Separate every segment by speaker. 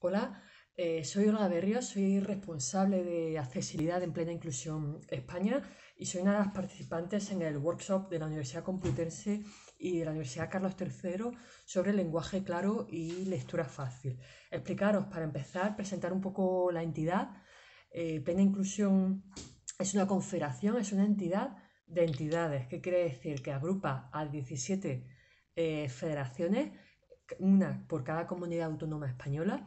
Speaker 1: Hola, soy Olga Berríos, soy responsable de accesibilidad en Plena Inclusión España y soy una de las participantes en el workshop de la Universidad Complutense y de la Universidad Carlos III sobre lenguaje claro y lectura fácil. Explicaros, para empezar, presentar un poco la entidad. Plena Inclusión es una confederación, es una entidad de entidades. ¿Qué quiere decir? Que agrupa a 17 federaciones, una por cada comunidad autónoma española,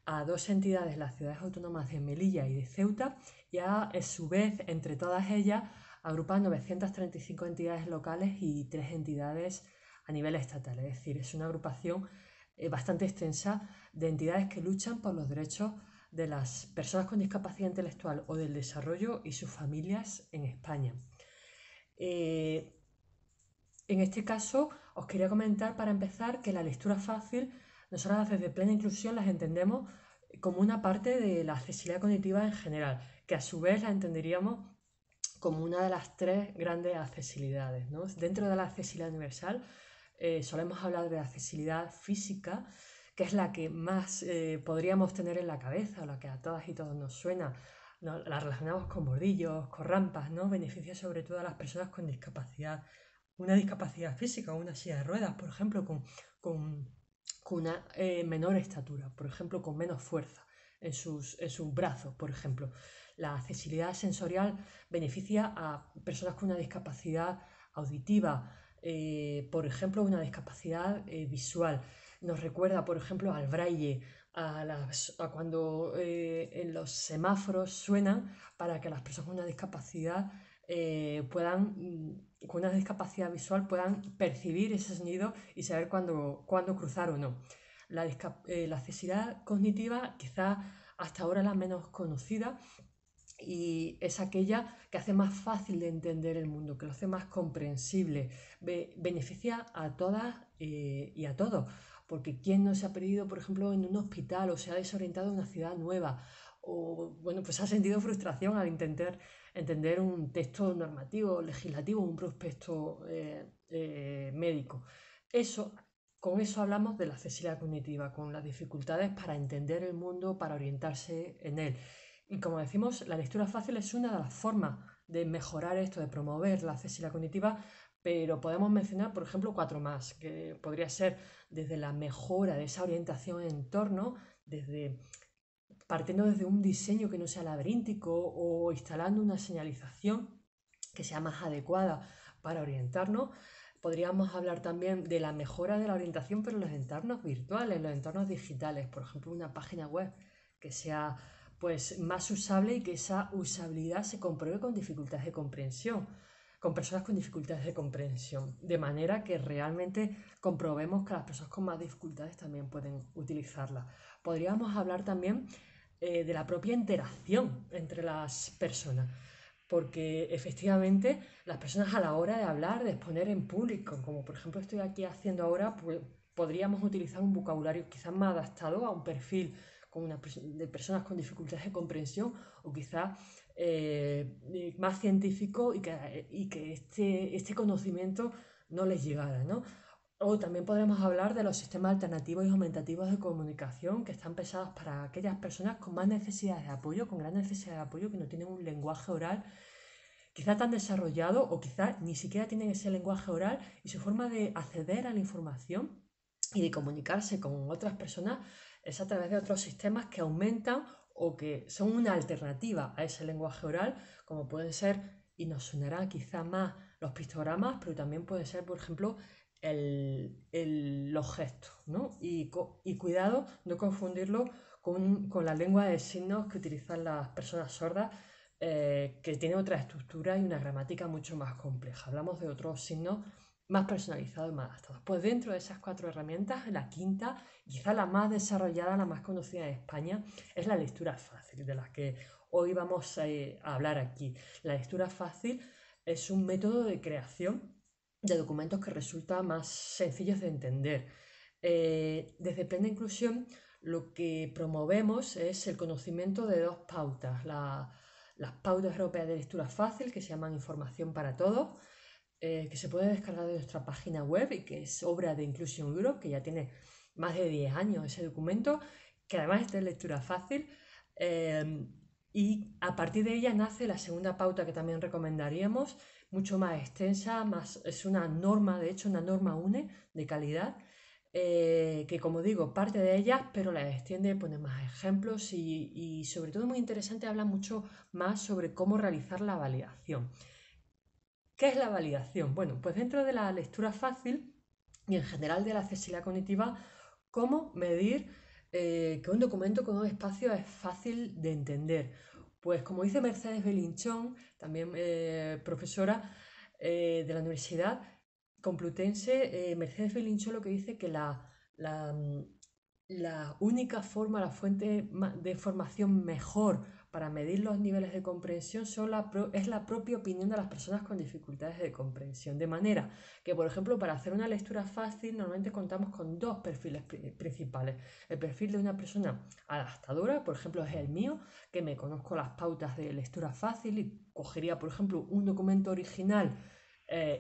Speaker 1: a dos entidades, las ciudades autónomas de Melilla y de Ceuta, y a su vez, entre todas ellas, agrupa 935 entidades locales y 3 entidades a nivel estatal. Es decir, es una agrupación bastante extensa de entidades que luchan por los derechos de las personas con discapacidad intelectual o del desarrollo y sus familias en España. Eh, en este caso, os quería comentar para empezar que la lectura fácil, nosotros desde Plena Inclusión las entendemos como una parte de la accesibilidad cognitiva en general, que a su vez la entenderíamos como una de las tres grandes accesibilidades, ¿no? Dentro de la accesibilidad universal solemos hablar de accesibilidad física, que es la que más podríamos tener en la cabeza, o la que a todas y todos nos suena. La relacionamos con bordillos, con rampas, ¿no? Beneficia sobre todo a las personas con discapacidad, una discapacidad física o una silla de ruedas, por ejemplo, con, con una menor estatura, por ejemplo, con menos fuerza en sus brazos, por ejemplo. La accesibilidad sensorial beneficia a personas con una discapacidad auditiva, por ejemplo, una discapacidad visual. Nos recuerda, por ejemplo, al braille, a cuando en los semáforos suenan para que las personas con una discapacidad con una discapacidad visual puedan percibir ese sonido y saber cuándo cruzar o no. La accesibilidad cognitiva, quizá hasta ahora la menos conocida, y es aquella que hace más fácil de entender el mundo, que lo hace más comprensible, beneficia a todas y a todos, porque ¿quién no se ha perdido, por ejemplo, en un hospital o se ha desorientado en una ciudad nueva? O, bueno, pues ha sentido frustración al intentar entender un texto normativo, legislativo, un prospecto médico. Eso, con eso hablamos de la accesibilidad cognitiva, con las dificultades para entender el mundo, para orientarse en él. Y como decimos, la lectura fácil es una de las formas de mejorar esto, de promover la accesibilidad cognitiva, pero podemos mencionar, por ejemplo, cuatro más, que podría ser desde la mejora de esa orientación en entorno, partiendo desde un diseño que no sea laberíntico o instalando una señalización que sea más adecuada para orientarnos. Podríamos hablar también de la mejora de la orientación, pero en los entornos virtuales, en los entornos digitales, por ejemplo, una página web que sea pues más usable y que esa usabilidad se compruebe con dificultades de comprensión, con personas con dificultades de comprensión, de manera que realmente comprobemos que las personas con más dificultades también pueden utilizarla. Podríamos hablar también de la propia interacción entre las personas, porque efectivamente las personas a la hora de hablar, de exponer en público, como por ejemplo estoy aquí haciendo ahora, pues podríamos utilizar un vocabulario quizás más adaptado a un perfil de personas con dificultades de comprensión, o quizás más científico y que este conocimiento no les llegara, ¿no? O también podemos hablar de los sistemas alternativos y aumentativos de comunicación que están pensados para aquellas personas con más necesidades de apoyo, con gran necesidad de apoyo, que no tienen un lenguaje oral quizá tan desarrollado o quizá ni siquiera tienen ese lenguaje oral, y su forma de acceder a la información y de comunicarse con otras personas es a través de otros sistemas que aumentan o que son una alternativa a ese lenguaje oral, como pueden ser, y nos sonará quizá más, los pictogramas, pero también puede ser, por ejemplo, los gestos, ¿no? Y cuidado no confundirlo con la lengua de signos que utilizan las personas sordas, que tiene otra estructura y una gramática mucho más compleja. Hablamos de otros signos más personalizados y más adaptados. Pues dentro de esas cuatro herramientas, la quinta, quizá la más desarrollada, la más conocida en España, es la lectura fácil, de la que hoy vamos a hablar aquí. La lectura fácil es un método de creación de documentos que resulta más sencillos de entender. Desde Plena Inclusión lo que promovemos es el conocimiento de dos pautas. Las pautas europeas de lectura fácil, que se llaman Información para Todos, que se puede descargar de nuestra página web y que es obra de Inclusion Europe, que ya tiene más de 10 años ese documento, que además es de lectura fácil, y a partir de ella nace la segunda pauta que también recomendaríamos, mucho más extensa, es una norma, de hecho, una norma UNE de calidad, que como digo, parte de ellas, pero las extiende, pone más ejemplos y sobre todo muy interesante, habla mucho más sobre cómo realizar la validación. ¿Qué es la validación? Bueno, pues dentro de la lectura fácil y en general de la accesibilidad cognitiva, cómo medir que un documento con un espacio es fácil de entender. Pues como dice Mercedes Belinchón, también profesora de la Universidad Complutense, Mercedes Belinchón lo que dice que la, la única forma, la fuente de información mejor para medir los niveles de comprensión es la propia opinión de las personas con dificultades de comprensión. De manera que, por ejemplo, para hacer una lectura fácil, normalmente contamos con dos perfiles principales. El perfil de una persona adaptadora, por ejemplo, es el mío, que me conozco las pautas de lectura fácil y cogería, por ejemplo, un documento original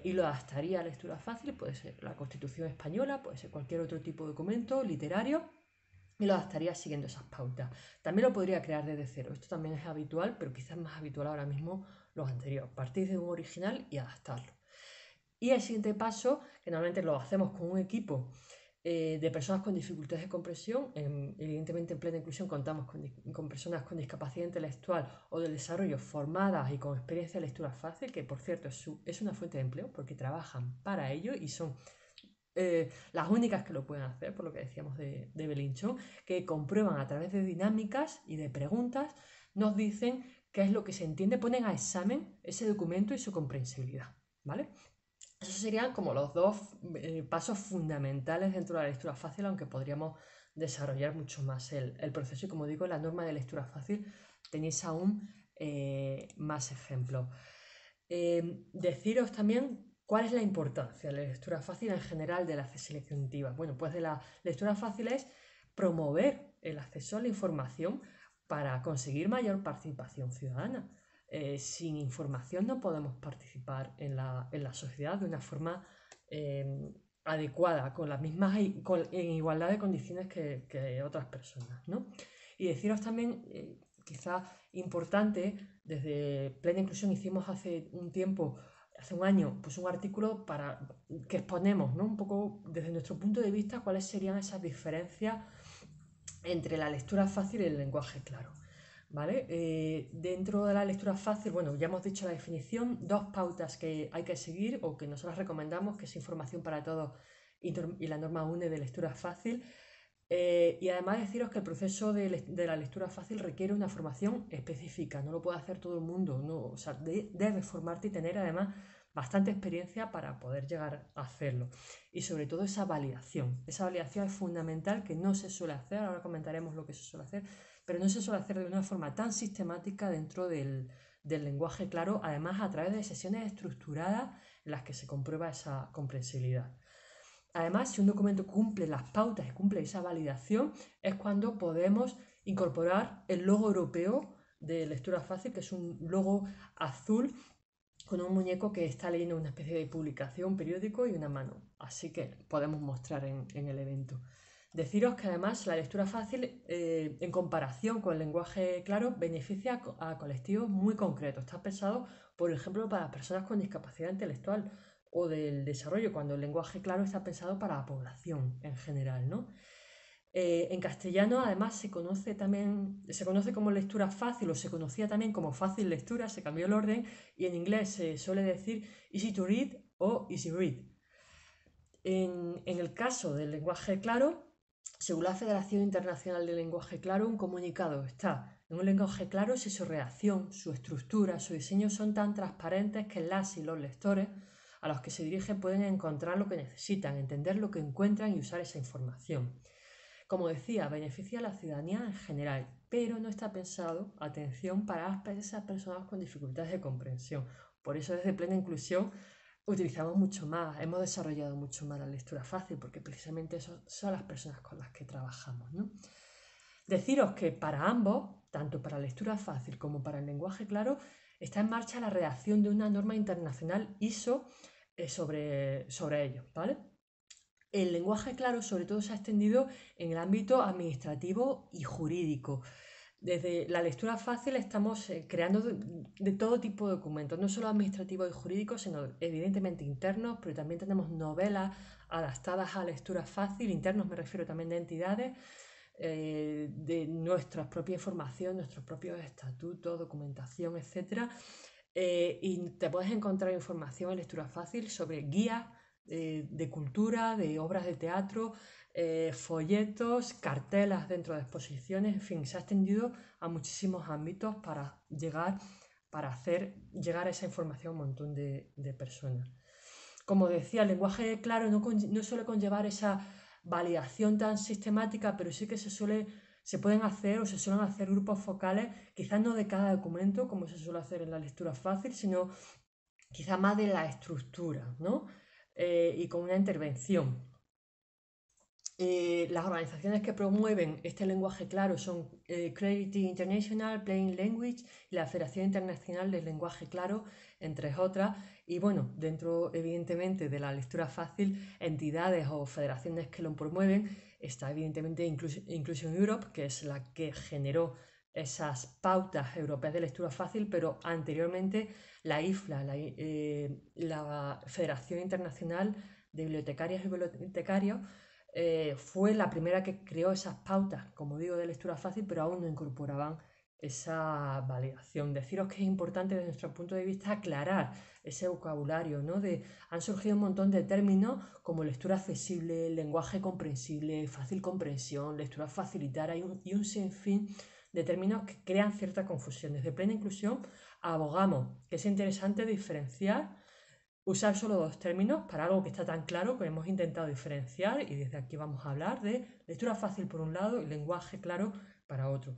Speaker 1: y lo adaptaría a lectura fácil, puede ser la Constitución española, puede ser cualquier otro tipo de documento literario, y lo adaptaría siguiendo esas pautas. También lo podría crear desde cero. Esto también es habitual, pero quizás más habitual ahora mismo los anteriores. Partir de un original y adaptarlo. Y el siguiente paso, que normalmente lo hacemos con un equipo de personas con dificultades de comprensión, evidentemente en plena inclusión contamos con personas con discapacidad intelectual o de desarrollo formadas y con experiencia de lectura fácil, que por cierto es una fuente de empleo porque trabajan para ello y son las únicas que lo pueden hacer, por lo que decíamos de Belinchón, que comprueban a través de dinámicas y de preguntas, nos dicen qué es lo que se entiende, ponen a examen ese documento y su comprensibilidad, ¿vale? Esos serían como los dos pasos fundamentales dentro de la lectura fácil, aunque podríamos desarrollar mucho más el proceso. Y como digo, en la norma de lectura fácil tenéis aún más ejemplos. Deciros también cuál es la importancia de la lectura fácil en general de la accesibilidad cognitiva. Bueno, pues de la lectura fácil es promover el acceso a la información para conseguir mayor participación ciudadana. Sin información no podemos participar en la sociedad de una forma adecuada, con las mismas, en igualdad de condiciones que otras personas, ¿no? Y deciros también, quizá importante, desde Plena Inclusión hicimos hace un tiempo, hace un año, pues un artículo que exponemos, ¿no? Un poco desde nuestro punto de vista cuáles serían esas diferencias entre la lectura fácil y el lenguaje claro. ¿Vale? Dentro de la lectura fácil, bueno, ya hemos dicho la definición, dos pautas que hay que seguir o que nosotros recomendamos, que es información para todos y la norma UNE de lectura fácil. Y además deciros que el proceso de la lectura fácil requiere una formación específica, no lo puede hacer todo el mundo, no, o sea, debes formarte y tener además bastante experiencia para poder llegar a hacerlo. Y sobre todo esa validación es fundamental, que no se suele hacer, ahora comentaremos lo que se suele hacer, pero no se suele hacer de una forma tan sistemática dentro del lenguaje claro, además a través de sesiones estructuradas en las que se comprueba esa comprensibilidad. Además, si un documento cumple las pautas y cumple esa validación, es cuando podemos incorporar el logo europeo de lectura fácil, que es un logo azul con un muñeco que está leyendo una especie de publicación, periódico y una mano. Así que podemos mostrar en el evento. Deciros que además la lectura fácil, en comparación con el lenguaje claro, beneficia a colectivos muy concretos. Está pensado, por ejemplo, para personas con discapacidad intelectual o del desarrollo, cuando el lenguaje claro está pensado para la población en general, ¿no? En castellano, además, se conoce como lectura fácil o se conocía también como fácil lectura, se cambió el orden y en inglés se suele decir easy to read o easy read. En el caso del lenguaje claro, según la Federación Internacional del Lenguaje Claro, un comunicado está en un lenguaje claro si su redacción, su estructura, su diseño son tan transparentes que las y los lectores a los que se dirigen pueden encontrar lo que necesitan, entender lo que encuentran y usar esa información. Como decía, beneficia a la ciudadanía en general, pero no está pensado, atención, para esas personas con dificultades de comprensión. Por eso desde Plena Inclusión utilizamos mucho más, hemos desarrollado mucho más la lectura fácil, porque precisamente son las personas con las que trabajamos, ¿no? Deciros que para ambos, tanto para la lectura fácil como para el lenguaje claro, está en marcha la redacción de una norma internacional ISO sobre ello, ¿vale? el lenguaje claro sobre todo se ha extendido en el ámbito administrativo y jurídico. Desde la lectura fácil estamos creando de todo tipo de documentos, no solo administrativos y jurídicos, sino evidentemente internos, pero también tenemos novelas adaptadas a lectura fácil, internos me refiero también de entidades, de nuestra propia información, nuestros propios estatutos, documentación, etc. Y te puedes encontrar información en lectura fácil sobre guías de cultura, de obras de teatro, folletos, cartelas dentro de exposiciones, en fin, se ha extendido a muchísimos ámbitos para hacer llegar esa información a un montón de personas. Como decía, el lenguaje claro no suele conllevar esa validación tan sistemática, pero sí que se pueden hacer o se suelen hacer grupos focales, quizás no de cada documento, como se suele hacer en la lectura fácil, sino quizás más de la estructura, ¿no? Y con una intervención. Las organizaciones que promueven este lenguaje claro son Clarity International, Plain Language y la Federación Internacional del Lenguaje Claro, entre otras. Y bueno, dentro evidentemente de la lectura fácil, entidades o federaciones que lo promueven, está evidentemente Inclusion Europe, que es la que generó esas pautas europeas de lectura fácil, pero anteriormente la IFLA, la Federación Internacional de Bibliotecarias y Bibliotecarios, fue la primera que creó esas pautas, como digo, de lectura fácil, pero aún no incorporaban esa validación. Deciros que es importante desde nuestro punto de vista aclarar ese vocabulario, ¿no? Han surgido un montón de términos como lectura accesible, lenguaje comprensible, fácil comprensión, lectura facilitar, y un sinfín de términos que crean cierta confusión. Desde Plena Inclusión abogamos que es interesante diferenciar, usar solo dos términos para algo que está tan claro que hemos intentado diferenciar, y desde aquí vamos a hablar de lectura fácil por un lado y lenguaje claro para otro.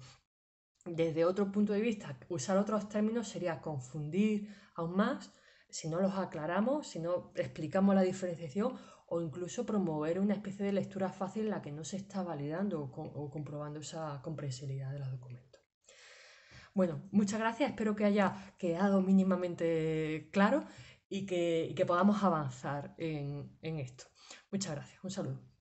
Speaker 1: Desde otro punto de vista, usar otros términos sería confundir aún más si no los aclaramos, si no explicamos la diferenciación, o incluso promover una especie de lectura fácil en la que no se está validando o comprobando esa comprensibilidad de los documentos. Bueno, muchas gracias, espero que haya quedado mínimamente claro y que podamos avanzar en esto. Muchas gracias, un saludo.